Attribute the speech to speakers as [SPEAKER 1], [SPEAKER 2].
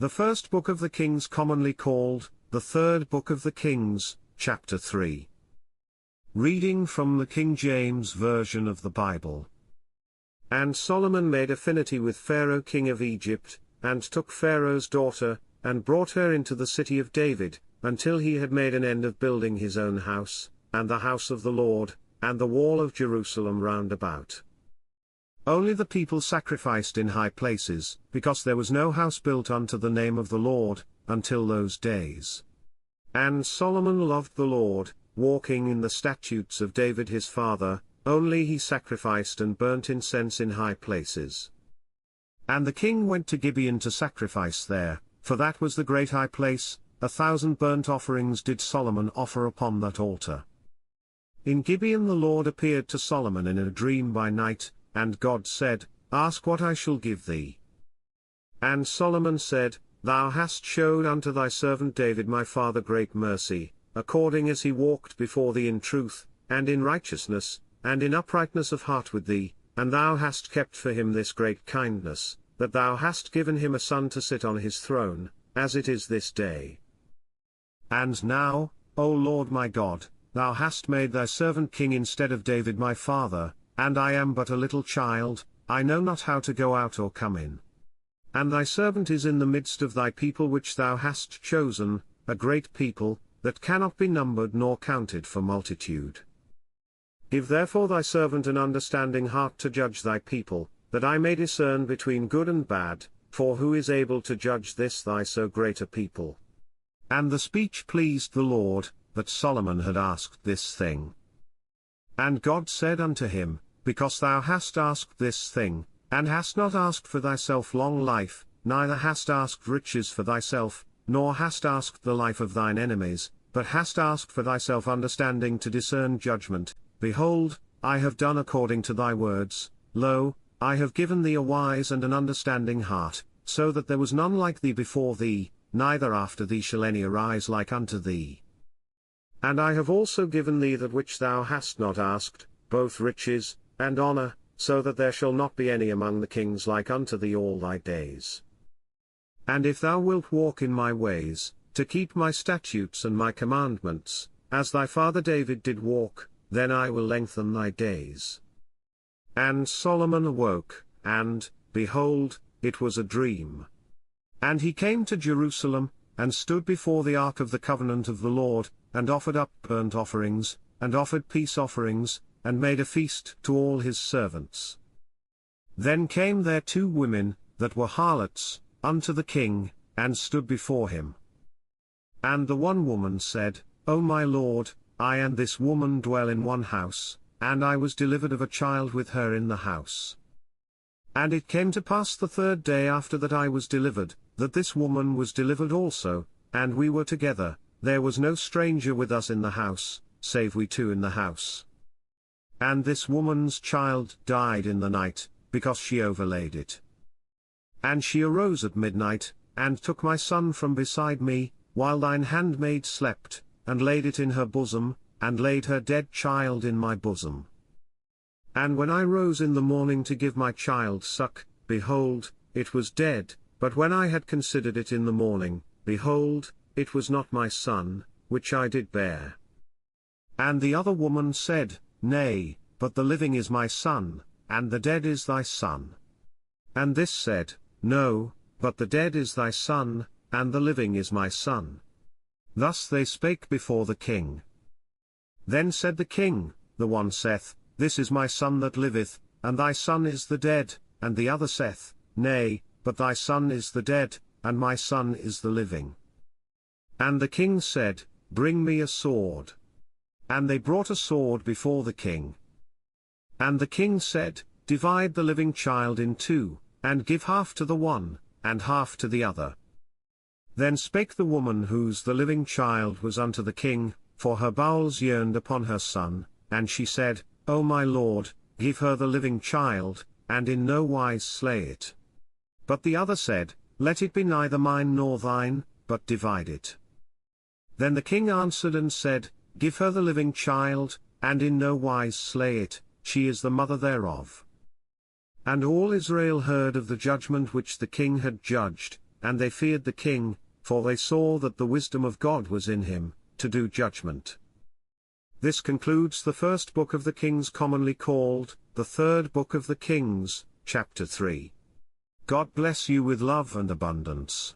[SPEAKER 1] The first book of the Kings, commonly called, the third book of the Kings, chapter 3. Reading from the King James Version of the Bible. And Solomon made affinity with Pharaoh king of Egypt, and took Pharaoh's daughter, and brought her into the city of David, until he had made an end of building his own house, and the house of the Lord, and the wall of Jerusalem round about. Only the people sacrificed in high places, because there was no house built unto the name of the Lord, until those days. And Solomon loved the Lord, walking in the statutes of David his father, only he sacrificed and burnt incense in high places. And the king went to Gibeon to sacrifice there, for that was the great high place. 1,000 burnt offerings did Solomon offer upon that altar. In Gibeon the Lord appeared to Solomon in a dream by night, and God said, Ask what I shall give thee. And Solomon said, Thou hast showed unto thy servant David my father great mercy, according as he walked before thee in truth, and in righteousness, and in uprightness of heart with thee, and thou hast kept for him this great kindness, that thou hast given him a son to sit on his throne, as it is this day. And now, O Lord my God, thou hast made thy servant king instead of David my father, and I am but a little child, I know not how to go out or come in. And thy servant is in the midst of thy people which thou hast chosen, a great people, that cannot be numbered nor counted for multitude. Give therefore thy servant an understanding heart to judge thy people, that I may discern between good and bad, for who is able to judge this thy so great a people? And the speech pleased the Lord, that Solomon had asked this thing. And God said unto him, Because thou hast asked this thing, and hast not asked for thyself long life, neither hast asked riches for thyself, nor hast asked the life of thine enemies, but hast asked for thyself understanding to discern judgment, behold, I have done according to thy words. Lo, I have given thee a wise and an understanding heart, so that there was none like thee before thee, neither after thee shall any arise like unto thee. And I have also given thee that which thou hast not asked, both riches, and honor, so that there shall not be any among the kings like unto thee all thy days. And if thou wilt walk in my ways, to keep my statutes and my commandments, as thy father David did walk, then I will lengthen thy days. And Solomon awoke, and, behold, it was a dream. And he came to Jerusalem, and stood before the ark of the covenant of the Lord, and offered up burnt offerings, and offered peace offerings, and made a feast to all his servants. Then came there 2 women, that were harlots, unto the king, and stood before him. And the one woman said, O my lord, I and this woman dwell in one house, and I was delivered of a child with her in the house. And it came to pass the 3rd day after that I was delivered, that this woman was delivered also, and we were together, there was no stranger with us in the house, save we 2 in the house. And this woman's child died in the night, because she overlaid it. And she arose at midnight, and took my son from beside me, while thine handmaid slept, and laid it in her bosom, and laid her dead child in my bosom. And when I rose in the morning to give my child suck, behold, it was dead, but when I had considered it in the morning, behold, it was not my son, which I did bear. And the other woman said, Nay, but the living is my son, and the dead is thy son. And this said, No, but the dead is thy son, and the living is my son. Thus they spake before the king. Then said the king, the one saith, This is my son that liveth, and thy son is the dead, and the other saith, Nay, but thy son is the dead, and my son is the living. And the king said, Bring me a sword. And they brought a sword before the king. And the king said, Divide the living child in 2, and give half to the one, and half to the other. Then spake the woman whose the living child was unto the king, for her bowels yearned upon her son, and she said, O my lord, give her the living child, and in no wise slay it. But the other said, Let it be neither mine nor thine, but divide it. Then the king answered and said, Give her the living child, and in no wise slay it, she is the mother thereof. And all Israel heard of the judgment which the king had judged, and they feared the king, for they saw that the wisdom of God was in him, to do judgment. This concludes the first book of the Kings, commonly called, the third book of the Kings, chapter 3. God bless you with love and abundance.